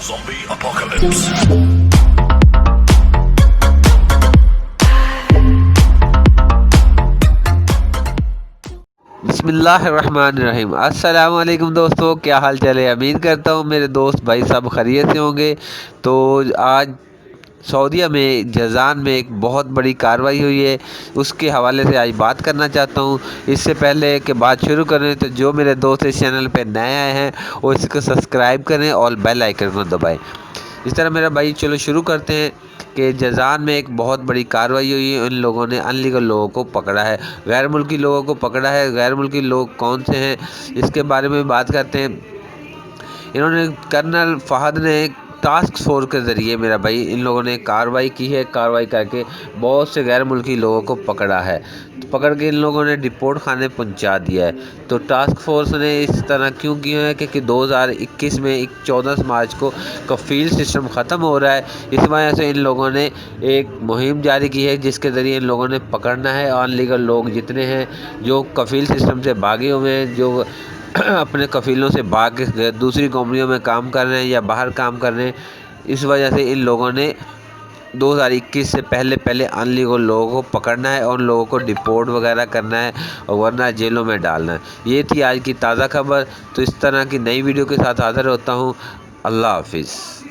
Zombie apocalypse. बिस्मिल्लाहिर्रहमानिर्रहीम। अस्सलाम वालेकुम दोस्तों, क्या हाल चाल है। उम्मीद करता हूँ मेरे दोस्त भाई सब खैरियत से होंगे। तो आज सऊदीया में जज़ान में एक बहुत बड़ी कार्रवाई हुई है, उसके हवाले से आज बात करना चाहता हूँ। इससे पहले कि बात शुरू करें तो जो मेरे दोस्त इस चैनल पे नए आए हैं वो इसको सब्सक्राइब करें और बेल आइकन को दबाएं। इस तरह मेरा भाई चलो शुरू करते हैं कि जज़ान में एक बहुत बड़ी कार्रवाई हुई है। इन लोगों ने अनलीगल लोगों को पकड़ा है, गैर मुल्की लोगों को पकड़ा है। गैर मुल्की लोग कौन से हैं इसके बारे में बात करते हैं। इन्होंने कर्नल फहद ने एक टास्क फोर्स के ज़रिए मेरा भाई इन लोगों ने कार्रवाई की है। कार्रवाई करके बहुत से गैर मुल्की लोगों को पकड़ा है। तो पकड़ के इन लोगों ने डिपोर्ट खाने पहुंचा दिया है। तो टास्क फोर्स ने इस तरह क्यों किया है कि 2021 में 14 मार्च को कफील सिस्टम ख़त्म हो रहा है। इस वजह से इन लोगों ने एक मुहिम जारी की है जिसके ज़रिए इन लोगों ने पकड़ना है अनलीगल लोग जितने हैं जो कफील सिस्टम से भागे हुए हैं, जो अपने कफीलों से भाग के दूसरी कंपनियों में काम कर रहे हैं या बाहर काम कर रहे हैं। इस वजह से इन लोगों ने 2021 से पहले अनलीगल लोगों को पकड़ना है और उन लोगों को डिपोर्ट वगैरह करना है और वरना जेलों में डालना है। ये थी आज की ताज़ा खबर। तो इस तरह की नई वीडियो के साथ हाज़िर होता हूँ। अल्लाह हाफिज़।